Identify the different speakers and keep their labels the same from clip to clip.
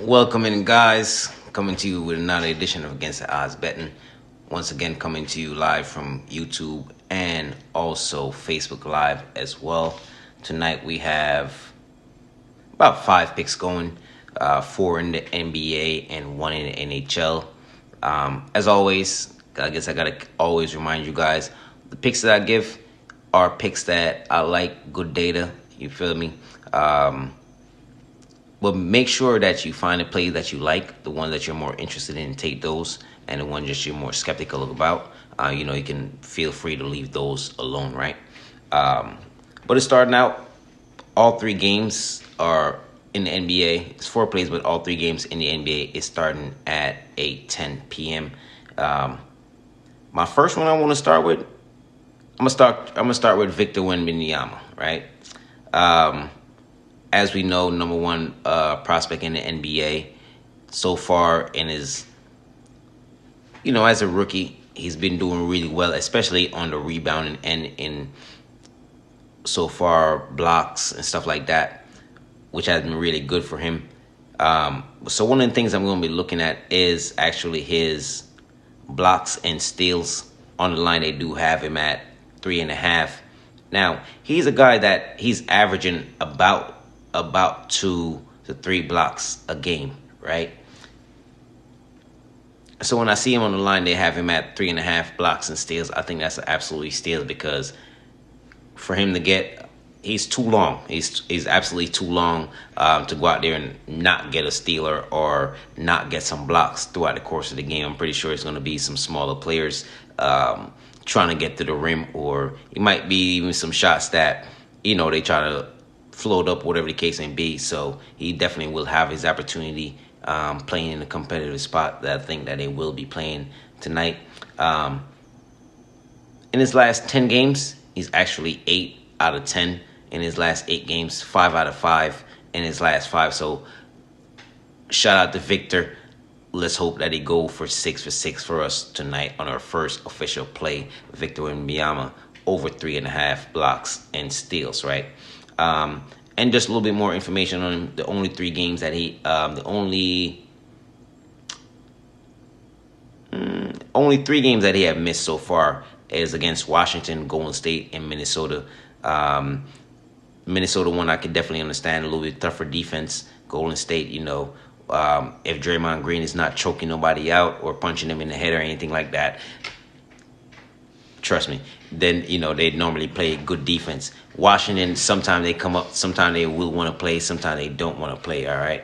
Speaker 1: Welcome in, guys. Coming to you with another edition of Against the Odds Betting. Once again, coming to you live from YouTube and also Facebook Live as well. Tonight we have about 5 picks going, 4 in the NBA and 1 in the NHL. As always, I guess I gotta always remind you guys, the picks that I give are picks that I like, good data. You feel me? But make sure that you find a play that you like, the one that you're more interested in, take those, and the one that you're more skeptical about, you can feel free to leave those alone, right? But it's starting out, all 3 games are in the NBA. It's 4 plays, but all 3 games in the NBA is starting at 8:10 p.m. My first one I want to start with, I'm gonna start with Victor Wembanyama, right? As we know, number 1 prospect in the NBA so far in his, as a rookie, he's been doing really well, especially on the rebounding and in so far blocks and stuff like that, which has been really good for him. So one of the things I'm going to be looking at is actually his blocks and steals. On the line, they do have him at 3.5. Now, he's a guy that he's averaging about 2 to 3 blocks a game, right? So when I see him on the line, they have him at 3.5 blocks and steals. I think that's absolutely steals, because for him to get, he's too long. He's absolutely too long to go out there and not get a stealer or not get some blocks throughout the course of the game. I'm pretty sure it's going to be some smaller players trying to get to the rim, or it might be even some shots that, they try to float up, whatever the case may be. So he definitely will have his opportunity playing in a competitive spot that I think that they will be playing tonight. In his last 10 games, he's actually 8 out of 10 in his last 8 games, 5 out of 5 in his last 5. So shout out to Victor. Let's hope that he go for 6 for 6 for us tonight on our first official play. Victor Wembanyama over 3.5 blocks and steals, right? And just a little bit more information on him. The only 3 games that he, only 3 games that he have missed so far is against Washington, Golden State, and Minnesota. Minnesota one I could definitely understand, a little bit tougher defense. Golden State, if Draymond Green is not choking nobody out or punching him in the head or anything like that, trust me, then, they normally play good defense. Washington, sometimes they come up, sometimes they will want to play, sometimes they don't want to play, all right?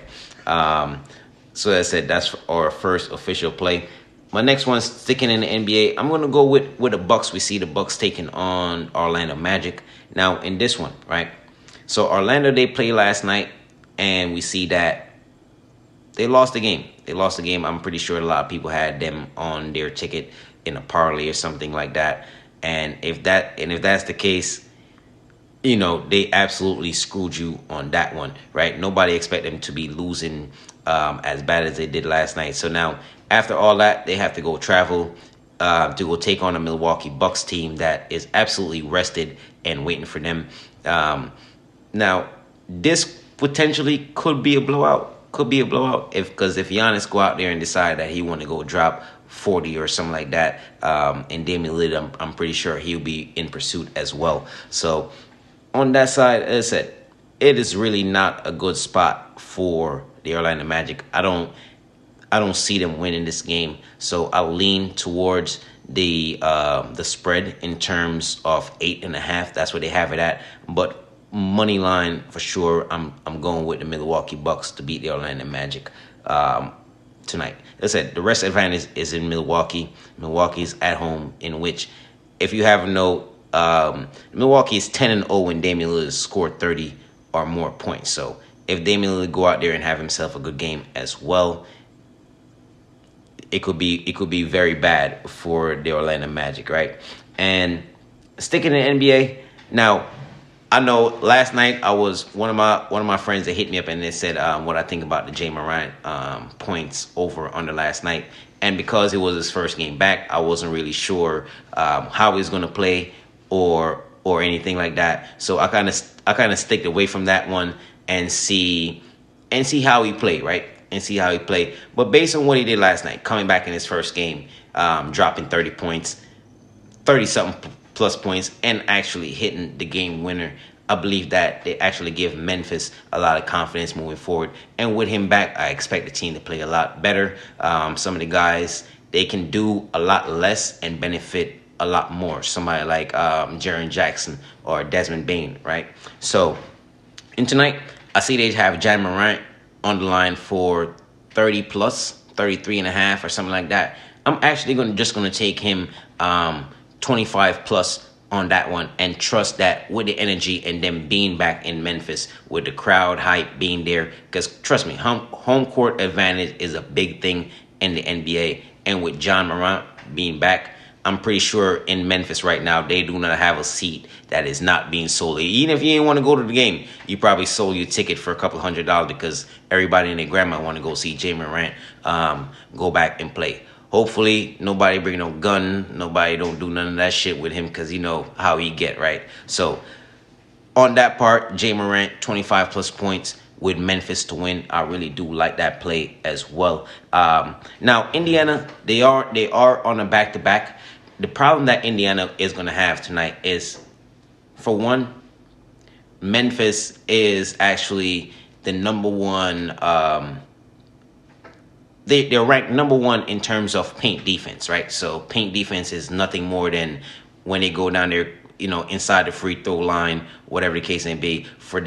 Speaker 1: So as I said, that's our first official play. My next one's sticking in the NBA. I'm going to go with the Bucks. We see the Bucks taking on Orlando Magic. Now, in this one, right? So Orlando, they played last night, and we see that they lost the game. I'm pretty sure a lot of people had them on their ticket in a parlay or something like that. And if that's the case, they absolutely screwed you on that one, right? Nobody expect them to be losing as bad as they did last night. So now, after all that, they have to go travel to go take on a Milwaukee Bucks team that is absolutely rested and waiting for them. Now, this potentially could be a blowout. Because if Giannis go out there and decide that he want to go drop 40 or something like that, and Damian Lillard, I'm pretty sure he'll be in pursuit as well. So on that side, as I said, it is really not a good spot for the Orlando Magic. I don't see them winning this game, so I'll lean towards the spread in terms of 8.5. That's what they have it at. But money line for sure, I'm going with the Milwaukee Bucks to beat the Orlando Magic tonight. As I said, the rest advantage is in Milwaukee. Milwaukee's at home, in which, if you haven't know, Milwaukee is 10-0 when Damian Lillard scored 30 or more points. So if Damian Lillard go out there and have himself a good game as well, it could be very bad for the Orlando Magic, right? And sticking in the NBA now. I know last night I was one of my friends that hit me up and they said what I think about the Jay Morant points over under last night, and because it was his first game back, I wasn't really sure how he's going to play or anything like that. So I kind of stick away from that one and see how he played, right? and see how he played. But based on what he did last night, coming back in his first game, dropping 30 points, 30-something plus points, and actually hitting the game winner, I believe that they actually give Memphis a lot of confidence moving forward. And with him back, I expect the team to play a lot better. Some of the guys, they can do a lot less and benefit a lot more. Somebody like Jaren Jackson or Desmond Bain, right? So, and tonight, I see they have John Morant on the line for 30 plus, 33 and a half or something like that. I'm actually just going to take him 25 plus on that one and trust that with the energy and them being back in Memphis with the crowd hype being there. Because trust me, home court advantage is a big thing in the NBA. And with John Morant being back, I'm pretty sure in Memphis right now, they do not have a seat that is not being sold. Even if you didn't want to go to the game, you probably sold your ticket for a couple $100 because everybody and their grandma want to go see Jay Morant go back and play. Hopefully, nobody bring no gun. Nobody don't do none of that shit with him because you know how he get, right? So, on that part, Jay Morant, 25 plus points with Memphis to win. I really do like that play as well. Now, Indiana, they are on a back-to-back. The problem that Indiana is going to have tonight is, for one, Memphis is actually the number one. They're ranked number one in terms of paint defense, right? So paint defense is nothing more than when they go down there, you know, inside the free throw line, whatever the case may be, for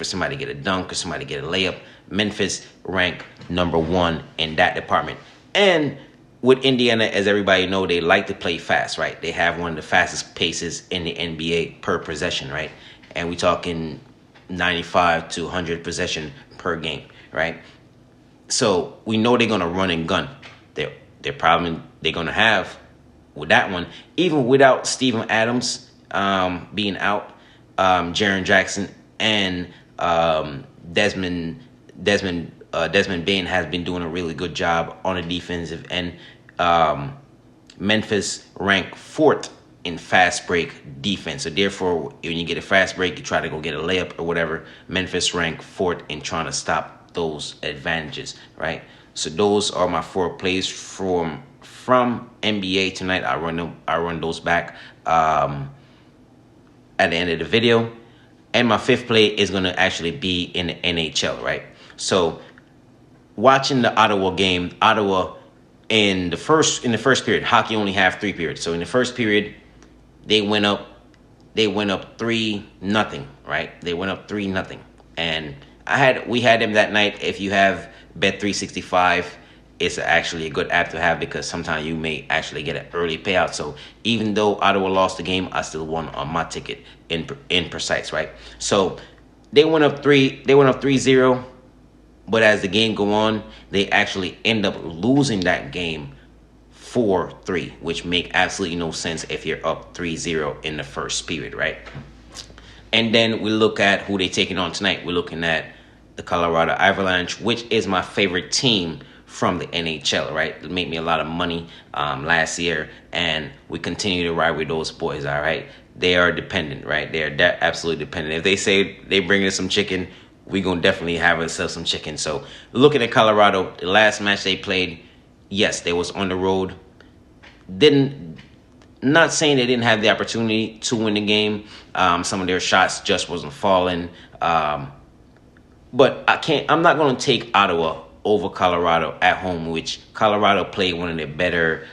Speaker 1: somebody to get a dunk or somebody to get a layup. Memphis ranked number one in that department. And with Indiana, as everybody know, they like to play fast, right? They have one of the fastest paces in the NBA per possession, right? And we're talking 95 to 100 possession per game, right? So we know they're going to run and gun. Their problem they're going to have with that one, even without Steven Adams being out, Jaren Jackson and Desmond Bain has been doing a really good job on the defensive end. Memphis ranked 4th in fast break defense. So therefore, when you get a fast break, you try to go get a layup or whatever. Memphis ranked 4th in trying to stop those advantages, right? So those are my 4 plays from NBA tonight. I run those back at the end of the video. And my 5th play is going to actually be in the NHL, right? So watching the Ottawa game, Ottawa in the first period, hockey only have 3 periods. So in the first period, they went up 3-0, right? They went up 3-0. And we had them that night. If you have Bet365, it's actually a good app to have because sometimes you may actually get an early payout. So even though Ottawa lost the game, I still won on my ticket in precise, right? So they went up 3-0, but as the game go on, they actually end up losing that game 4-3, which make absolutely no sense if you're up 3-0 in the first period, right? And then we look at who they taking on tonight. We're looking at the Colorado Avalanche, which is my favorite team from the NHL, right? It made me a lot of money last year, and we continue to ride with those boys, all right? They are dependent, right? They're absolutely dependent. If they say they bring us some chicken, we're going to definitely have ourselves some chicken. So looking at Colorado, the last match they played, yes, they was on the road. Not saying they didn't have the opportunity to win the game. Some of their shots just wasn't falling. But I'm not going to take Ottawa over Colorado at home, which Colorado played one of their better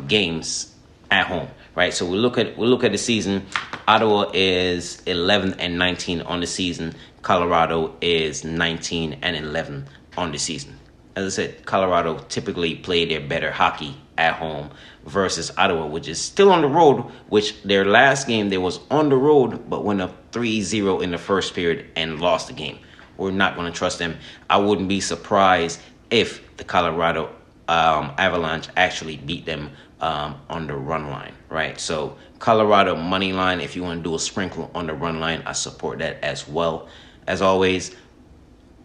Speaker 1: games at home, right? So we look at the season. Ottawa is 11-19 on the season. Colorado is 19-11 on the season. As I said, Colorado typically play their better hockey at home versus Ottawa, which is still on the road, which their last game, they was on the road, but went up 3-0 in the first period and lost the game. We're not going to trust them. I wouldn't be surprised if the Colorado Avalanche actually beat them on the run line, right? So Colorado money line, if you want to do a sprinkle on the run line, I support that as well. As always,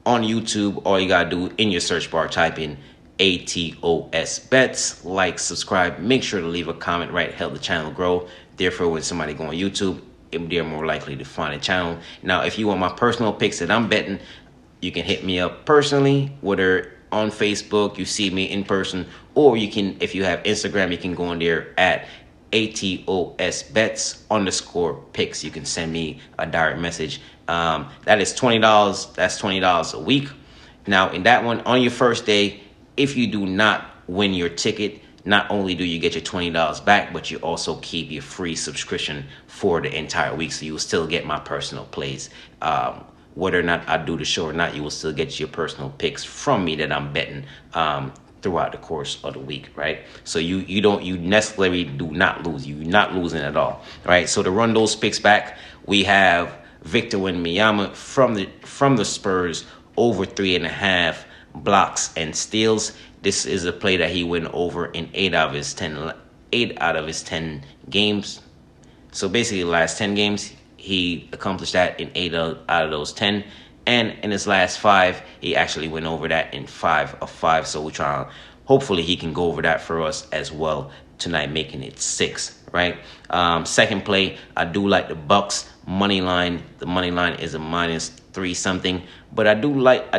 Speaker 1: on YouTube, all you got to do in your search bar, type in ATOS bets, like, subscribe, make sure to leave a comment, right? Help the channel grow. Therefore, when somebody go on YouTube, they're more likely to find the channel. Now, if you want my personal picks that I'm betting, you can hit me up personally, whether on Facebook, you see me in person, or you can, if you have Instagram, you can go on there at ATOSBets_picks. You can send me a direct message. That is $20. That's $20 a week. Now, in that one, on your first day, if you do not win your ticket, not only do you get your $20 back, but you also keep your free subscription for the entire week. So you will still get my personal plays. Whether or not I do the show or not, you will still get your personal picks from me that I'm betting throughout the course of the week, right? So you necessarily do not lose. You're not losing at all, right? So to run those picks back, we have Victor Wembanyama from the Spurs over 3.5 blocks and steals. This is a play that he went over in 8 out of his 10 games. So basically, the last 10 games, he accomplished that in 8 out of those 10. And in his last 5, he actually went over that in 5 of 5. So we're trying, hopefully he can go over that for us as well tonight, making it 6, right? Second play, I do like the Bucks money line. The money line is a -3 something, but I do like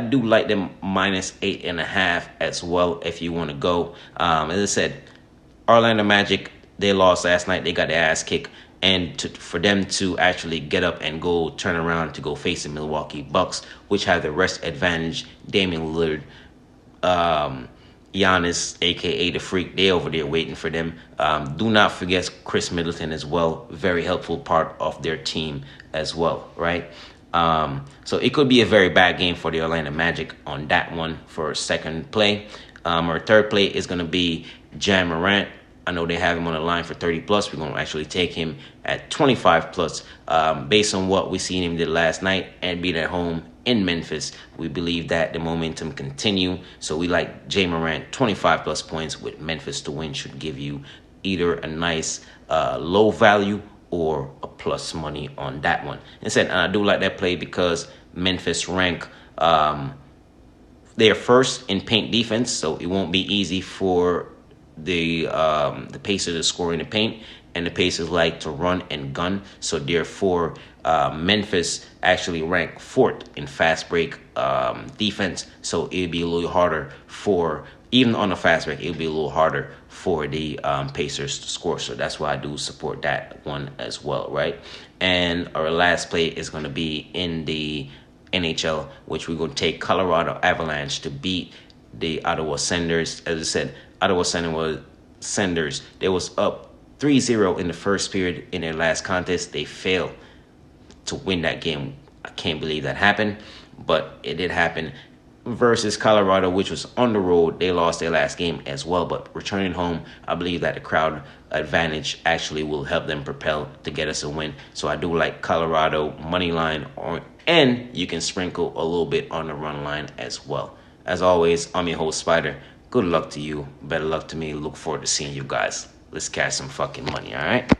Speaker 1: them -8.5 as well if you want to go. As I said, Orlando Magic, they lost last night. They got their ass kicked. And for them to actually get up and go turn around to go face the Milwaukee Bucks, which have the rest advantage, Damian Lillard, Giannis, a.k.a. the Freak, they over there waiting for them. Do not forget Chris Middleton as well. Very helpful part of their team as well, right? So it could be a very bad game for the Orlando Magic on that one for a second play. Our third play is going to be Ja Morant. I know they have him on the line for 30 plus. We're going to actually take him at 25 plus. Based on what we seen him did last night and being at home in Memphis, we believe that the momentum continue. So we like Ja Morant 25 plus points with Memphis to win should give you either a nice low value or a plus money on that one. And I do like that play because Memphis rank they're first in paint defense, so it won't be easy for the Pacers to score in the paint, and the Pacers like to run and gun. So therefore, Memphis actually ranked 4th in fast break defense. So it'd be a little harder for, even on a fast break, it'll be a little harder for the Pacers to score. So that's why I do support that one as well, right? And our last play is going to be in the NHL, which we're going to take Colorado Avalanche to beat the Ottawa Senators. As I said, Ottawa Senators, they was up 3-0 in the first period in their last contest. They failed to win that game. I can't believe that happened, but it did happen. Versus Colorado, which was on the road, they lost their last game as well. But returning home, I believe that the crowd advantage actually will help them propel to get us a win. So I do like Colorado money line, and you can sprinkle a little bit on the run line as well. As always, I'm your host, Spider. Good luck to you. Better luck to me. Look forward to seeing you guys. Let's catch some fucking money, all right?